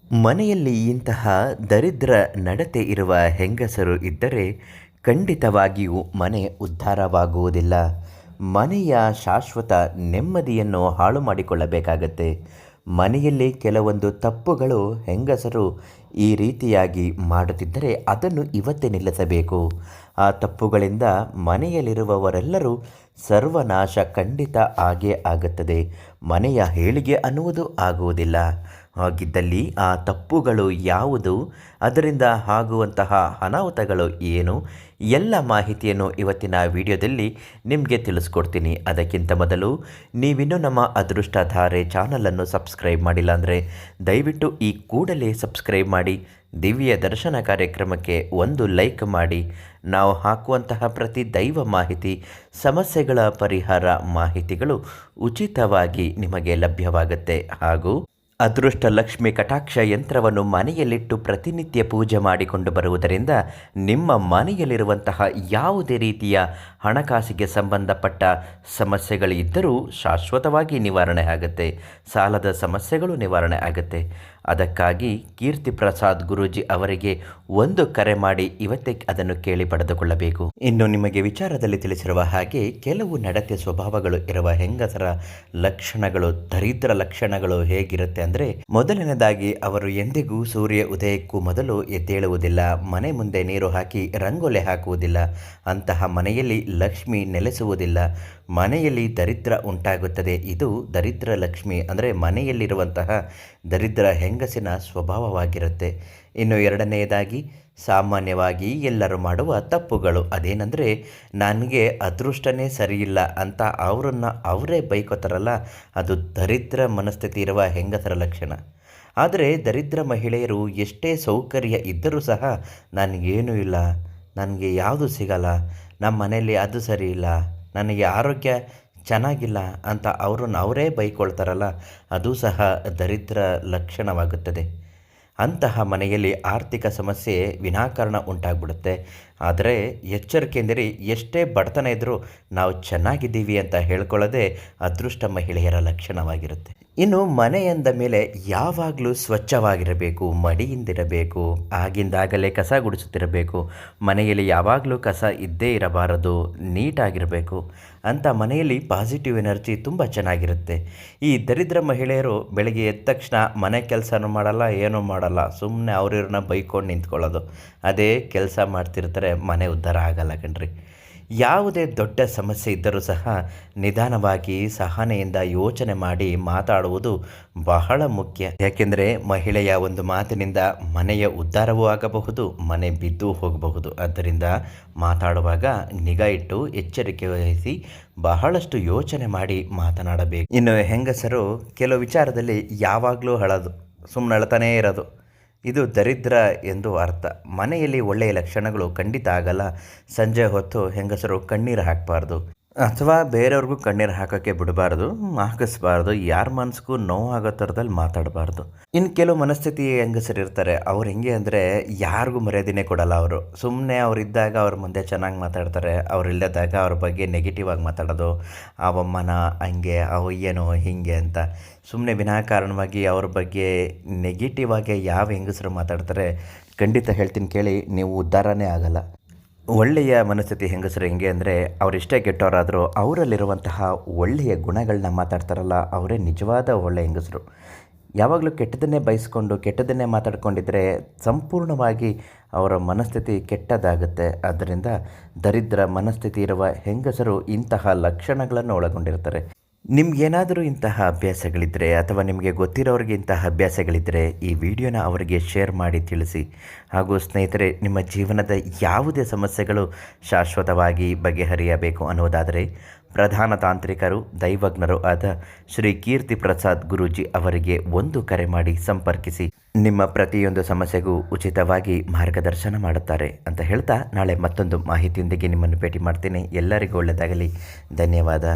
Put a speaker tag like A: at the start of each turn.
A: ಮನೆಯಲ್ಲಿ ಇಂತಹ ದರಿದ್ರ ನಡತೆ ಇರುವ ಹೆಂಗಸರು ಇದ್ದರೆ ಖಂಡಿತವಾಗಿಯೂ ಮನೆ ಉದ್ಧಾರವಾಗುವುದಿಲ್ಲ. ಮನೆಯ ಶಾಶ್ವತ ನೆಮ್ಮದಿಯನ್ನು ಹಾಳು ಮಾಡಿಕೊಳ್ಳಬೇಕಾಗತ್ತೆ. ಮನೆಯಲ್ಲಿ ಕೆಲವೊಂದು ತಪ್ಪುಗಳು ಹೆಂಗಸರು ಈ ರೀತಿಯಾಗಿ ಮಾಡುತ್ತಿದ್ದರೆ ಅದನ್ನು ಇವತ್ತೇ ನಿಲ್ಲಿಸಬೇಕು. ಆ ತಪ್ಪುಗಳಿಂದ ಮನೆಯಲ್ಲಿರುವವರೆಲ್ಲರೂ ಸರ್ವನಾಶ ಖಂಡಿತ ಆಗೇ ಆಗುತ್ತದೆ. ಮನೆಯ ಏಳಿಗೆ ಅನ್ನುವುದು ಆಗುವುದಿಲ್ಲ. ಹಾಗಿದ್ದಲ್ಲಿ ಆ ತಪ್ಪುಗಳು ಯಾವುದು, ಅದರಿಂದ ಆಗುವಂತಹ ಅನಾಹುತಗಳು ಏನು, ಎಲ್ಲ ಮಾಹಿತಿಯನ್ನು ಇವತ್ತಿನ ವಿಡಿಯೋದಲ್ಲಿ ನಿಮಗೆ ತಿಳಿಸ್ಕೊಡ್ತೀನಿ. ಅದಕ್ಕಿಂತ ಮೊದಲು ನೀವಿನ್ನೂ ನಮ್ಮ ಅದೃಷ್ಟಧಾರೆ ಚಾನಲನ್ನು ಸಬ್ಸ್ಕ್ರೈಬ್ ಮಾಡಿಲ್ಲ ಅಂದರೆ ದಯವಿಟ್ಟು ಈ ಕೂಡಲೇ ಸಬ್ಸ್ಕ್ರೈಬ್ ಮಾಡಿ, ದಿವ್ಯ ದರ್ಶನ ಕಾರ್ಯಕ್ರಮಕ್ಕೆ ಒಂದು ಲೈಕ್ ಮಾಡಿ. ನಾವು ಹಾಕುವಂತಹ ಪ್ರತಿ ದೈವ ಮಾಹಿತಿ, ಸಮಸ್ಯೆಗಳ ಪರಿಹಾರ ಮಾಹಿತಿಗಳು ಉಚಿತವಾಗಿ ನಿಮಗೆ ಲಭ್ಯವಾಗುತ್ತೆ. ಹಾಗೂ ಅದೃಷ್ಟ ಲಕ್ಷ್ಮಿ ಕಟಾಕ್ಷ ಯಂತ್ರವನ್ನು ಮನೆಯಲ್ಲಿಟ್ಟು ಪ್ರತಿನಿತ್ಯ ಪೂಜೆ ಮಾಡಿಕೊಂಡು ಬರುವುದರಿಂದ ನಿಮ್ಮ ಮನೆಯಲ್ಲಿರುವಂತಹ ಯಾವುದೇ ರೀತಿಯ ಹಣಕಾಸಿಗೆ ಸಂಬಂಧಪಟ್ಟ ಸಮಸ್ಯೆಗಳಿದ್ದರೂ ಶಾಶ್ವತವಾಗಿ ನಿವಾರಣೆ ಆಗುತ್ತೆ. ಸಾಲದ ಸಮಸ್ಯೆಗಳು ನಿವಾರಣೆ ಆಗುತ್ತೆ. ಅದಕ್ಕಾಗಿ ಕೀರ್ತಿ ಪ್ರಸಾದ್ ಗುರೂಜಿ ಅವರಿಗೆ ಒಂದು ಕರೆ ಮಾಡಿ ಇವತ್ತೇ ಅದನ್ನು ಕೇಳಿ ಪಡೆದುಕೊಳ್ಳಬೇಕು. ಇನ್ನು ನಿಮಗೆ ವಿಚಾರದಲ್ಲಿ ತಿಳಿಸಿರುವ ಹಾಗೆ ಕೆಲವು ನಡತೆ ಸ್ವಭಾವಗಳು ಇರುವ ಹೆಂಗಸರ ಲಕ್ಷಣಗಳು, ದರಿದ್ರ ಲಕ್ಷಣಗಳು ಹೇಗಿರುತ್ತೆ ಅಂದರೆ, ಮೊದಲನೇದಾಗಿ ಅವರು ಎಂದಿಗೂ ಸೂರ್ಯ ಉದಯಕ್ಕೂ ಮೊದಲು ಎದ್ದೇಳುವುದಿಲ್ಲ. ಮನೆ ಮುಂದೆ ನೀರು ಹಾಕಿ ರಂಗೋಲೆ ಹಾಕುವುದಿಲ್ಲ. ಅಂತಹ ಮನೆಯಲ್ಲಿ ಲಕ್ಷ್ಮಿ ನೆಲೆಸುವುದಿಲ್ಲ. ಮನೆಯಲ್ಲಿ ದರಿದ್ರ ಉಂಟಾಗುತ್ತದೆ. ಇದು ದರಿದ್ರ ಲಕ್ಷ್ಮಿ ಅಂದರೆ ಮನೆಯಲ್ಲಿರುವಂತಹ ದರಿದ್ರ ಹೆಂಗಸಿನ ಸ್ವಭಾವವಾಗಿರುತ್ತೆ. ಇನ್ನು ಎರಡನೆಯದಾಗಿ ಸಾಮಾನ್ಯವಾಗಿ ಎಲ್ಲರೂ ಮಾಡುವ ತಪ್ಪುಗಳು ಅದೇನೆಂದರೆ, ನನಗೆ ಅದೃಷ್ಟನೇ ಸರಿಯಿಲ್ಲ ಅಂತ ಅವರನ್ನು ಅವರೇ ಬೈಕೋತಾರಲ್ಲ, ಅದು ದರಿದ್ರ ಮನಸ್ಥಿತಿ ಇರುವ ಹೆಂಗಸರ ಲಕ್ಷಣ. ಆದರೆ ದರಿದ್ರ ಮಹಿಳೆಯರು ಎಷ್ಟೇ ಸೌಕರ್ಯ ಇದ್ದರೂ ಸಹ ನನಗೇನೂ ಇಲ್ಲ, ನನಗೆ ಯಾವುದು ಸಿಗಲ್ಲ, ನಮ್ಮ ಮನೆಯಲ್ಲಿ ಅದು ಸರಿ ಇಲ್ಲ, ನನಗೆ ಆರೋಗ್ಯ ಚೆನ್ನಾಗಿಲ್ಲ ಅಂತ ಅವರನ್ನು ಅವರೇ ಬೈಕೊಳ್ತಾರಲ್ಲ, ಅದು ಸಹ ದರಿದ್ರ ಲಕ್ಷಣವಾಗುತ್ತದೆ. ಅಂತಹ ಮನೆಯಲ್ಲಿ ಆರ್ಥಿಕ ಸಮಸ್ಯೆ ವಿನಾಕಾರಣ ಉಂಟಾಗ್ಬಿಡುತ್ತೆ. ಆದರೆ ಎಚ್ಚರಿಕೆ ಎಂದರೆ, ಎಷ್ಟೇ ಬಡತನ ಇದ್ದರೂ ನಾವು ಚೆನ್ನಾಗಿದ್ದೀವಿ ಅಂತ ಹೇಳ್ಕೊಳ್ಳೋದೇ ಅದೃಷ್ಟ ಮಹಿಳೆಯರ ಲಕ್ಷಣವಾಗಿರುತ್ತೆ. ಇನ್ನು ಮನೆ ಎಂದ ಮೇಲೆ ಯಾವಾಗಲೂ ಸ್ವಚ್ಛವಾಗಿರಬೇಕು, ಮಡಿಯಿಂದಿರಬೇಕು, ಆಗಿಂದಾಗಲೇ ಕಸ ಗುಡಿಸುತ್ತಿರಬೇಕು. ಮನೆಯಲ್ಲಿ ಯಾವಾಗಲೂ ಕಸ ಇದ್ದೇ ಇರಬಾರದು, ನೀಟಾಗಿರಬೇಕು. ಅಂಥ ಮನೆಯಲ್ಲಿ ಪಾಸಿಟಿವ್ ಎನರ್ಜಿ ತುಂಬ ಚೆನ್ನಾಗಿರುತ್ತೆ. ಈ ದರಿದ್ರ ಮಹಿಳೆಯರು ಬೆಳಗ್ಗೆ ಎದ್ದ ತಕ್ಷಣ ಮನೆ ಕೆಲಸನೂ ಮಾಡಲ್ಲ, ಏನೂ ಮಾಡಲ್ಲ, ಸುಮ್ಮನೆ ಅವ್ರನ್ನ ಬೈಕೊಂಡು ನಿಂತ್ಕೊಳ್ಳೋದು, ಅದೇ ಕೆಲಸ ಮಾಡ್ತಿರ್ತಾರೆ. ಮನೆ ಉದ್ಧಾರ ಆಗಲ್ಲ ಕಣ್ರಿ. ಯಾವುದೇ ದೊಡ್ಡ ಸಮಸ್ಯೆ ಇದ್ದರೂ ಸಹ ನಿಧಾನವಾಗಿ ಸಹನೆಯಿಂದ ಯೋಚನೆ ಮಾಡಿ ಮಾತಾಡುವುದು ಬಹಳ ಮುಖ್ಯ. ಯಾಕೆಂದರೆ ಮಹಿಳೆಯ ಒಂದು ಮಾತಿನಿಂದ ಮನೆಯ ಉದ್ಧಾರವೂ ಆಗಬಹುದು, ಮನೆ ಬಿದ್ದು ಹೋಗಬಹುದು. ಆದ್ದರಿಂದ ಮಾತಾಡುವಾಗ ನಿಗಾ ಇಟ್ಟು ಎಚ್ಚರಿಕೆ ವಹಿಸಿ ಬಹಳಷ್ಟು ಯೋಚನೆ ಮಾಡಿ ಮಾತನಾಡಬೇಕು. ಇನ್ನು ಹೆಂಗಸರು ಕೆಲವು ವಿಚಾರದಲ್ಲಿ ಯಾವಾಗಲೂ ಅಳೋದು, ಸುಮ್ಮನೆ ಅಳ್ತಾನೇ ಇರೋದು, ಇದು ದರಿದ್ರ ಎಂದು ಅರ್ಥ. ಮನೆಯಲ್ಲಿ ಒಳ್ಳೆಯ ಲಕ್ಷಣಗಳು ಖಂಡಿತ ಆಗಲ್ಲ. ಸಂಜೆ ಹೊತ್ತು ಹೆಂಗಸರು ಕಣ್ಣೀರು ಹಾಕಬಾರ್ದು, ಅಥವಾ ಬೇರೆಯವ್ರಿಗೂ ಕಣ್ಣೀರು ಹಾಕೋಕ್ಕೆ ಬಿಡಬಾರ್ದು, ಹಾಕಿಸ್ಬಾರ್ದು. ಯಾರ ಮನಸ್ಸಿಗೂ ನೋವಾಗೋ ಥರದಲ್ಲಿ ಮಾತಾಡಬಾರ್ದು. ಇನ್ನು ಕೆಲವು ಮನಸ್ಥಿತಿ ಹೆಂಗಸರು ಇರ್ತಾರೆ, ಅವ್ರು ಹೆಂಗೆ ಅಂದರೆ ಯಾರಿಗೂ ಮರ್ಯಾದೆನೇ ಕೊಡಲ್ಲ. ಅವರು ಸುಮ್ಮನೆ ಅವರಿದ್ದಾಗ ಅವ್ರ ಮುಂದೆ ಚೆನ್ನಾಗಿ ಮಾತಾಡ್ತಾರೆ, ಅವ್ರು ಇಲ್ಲದಾಗ ಅವ್ರ ಬಗ್ಗೆ ನೆಗೆಟಿವ್ ಆಗಿ ಮಾತಾಡೋದು, ಅವಮ್ಮನ ಹಂಗೆ, ಅವ ಏನೋ ಹೀಗೆ ಅಂತ ಸುಮ್ಮನೆ ವಿನಾಕಾರಣವಾಗಿ ಅವ್ರ ಬಗ್ಗೆ ನೆಗೆಟಿವ್ ಆಗಿ ಯಾವ ಹೆಂಗಸರು ಮಾತಾಡ್ತಾರೆ, ಖಂಡಿತ ಹೇಳ್ತೀನಿ ಕೇಳಿ, ನೀವು ಉದ್ಧಾರನೇ ಆಗಲ್ಲ. ಒಳ್ಳೆಯ ಮನಸ್ಥಿತಿ ಹೆಂಗಸರು ಹೆಂಗೆ ಅಂದರೆ, ಅವರಿಷ್ಟೇ ಕೆಟ್ಟವರಾದರೂ ಅವರಲ್ಲಿರುವಂತಹ ಒಳ್ಳೆಯ ಗುಣಗಳನ್ನ ಮಾತಾಡ್ತಾರಲ್ಲ, ಅವರೇ ನಿಜವಾದ ಒಳ್ಳೆಯ ಹೆಂಗಸರು. ಯಾವಾಗಲೂ ಕೆಟ್ಟದನ್ನೇ ಬಯಸ್ಕೊಂಡು ಕೆಟ್ಟದನ್ನೇ ಮಾತಾಡ್ಕೊಂಡಿದ್ದರೆ ಸಂಪೂರ್ಣವಾಗಿ ಅವರ ಮನಸ್ಥಿತಿ ಕೆಟ್ಟದಾಗುತ್ತೆ. ಆದ್ದರಿಂದ ದರಿದ್ರ ಮನಸ್ಥಿತಿ ಇರುವ ಹೆಂಗಸರು ಇಂತಹ ಲಕ್ಷಣಗಳನ್ನು ಒಳಗೊಂಡಿರ್ತಾರೆ. ನಿಮಗೇನಾದರೂ ಇಂತಹ ಅಭ್ಯಾಸಗಳಿದ್ದರೆ ಅಥವಾ ನಿಮಗೆ ಗೊತ್ತಿರೋರಿಗೆ ಇಂತಹ ಅಭ್ಯಾಸಗಳಿದ್ದರೆ ಈ ವಿಡಿಯೋನ ಅವರಿಗೆ ಶೇರ್ ಮಾಡಿ ತಿಳಿಸಿ. ಹಾಗೂ ಸ್ನೇಹಿತರೆ, ನಿಮ್ಮ ಜೀವನದ ಯಾವುದೇ ಸಮಸ್ಯೆಗಳು ಶಾಶ್ವತವಾಗಿ ಬಗೆಹರಿಯಬೇಕು ಅನ್ನೋದಾದರೆ ಪ್ರಧಾನ ತಾಂತ್ರಿಕರು, ದೈವಜ್ಞರು ಆದ ಶ್ರೀ ಕೀರ್ತಿ ಪ್ರಸಾದ್ ಗುರೂಜಿ ಅವರಿಗೆ ಒಂದು ಕರೆ ಮಾಡಿ ಸಂಪರ್ಕಿಸಿ. ನಿಮ್ಮ ಪ್ರತಿಯೊಂದು ಸಮಸ್ಯೆಗೂ ಉಚಿತವಾಗಿ ಮಾರ್ಗದರ್ಶನ ಮಾಡುತ್ತಾರೆ ಅಂತ ಹೇಳ್ತಾ, ನಾಳೆ ಮತ್ತೊಂದು ಮಾಹಿತಿಯೊಂದಿಗೆ ನಿಮ್ಮನ್ನು ಭೇಟಿ ಮಾಡ್ತೀನಿ. ಎಲ್ಲರಿಗೂ ಒಳ್ಳೆಯದಾಗಲಿ. ಧನ್ಯವಾದ.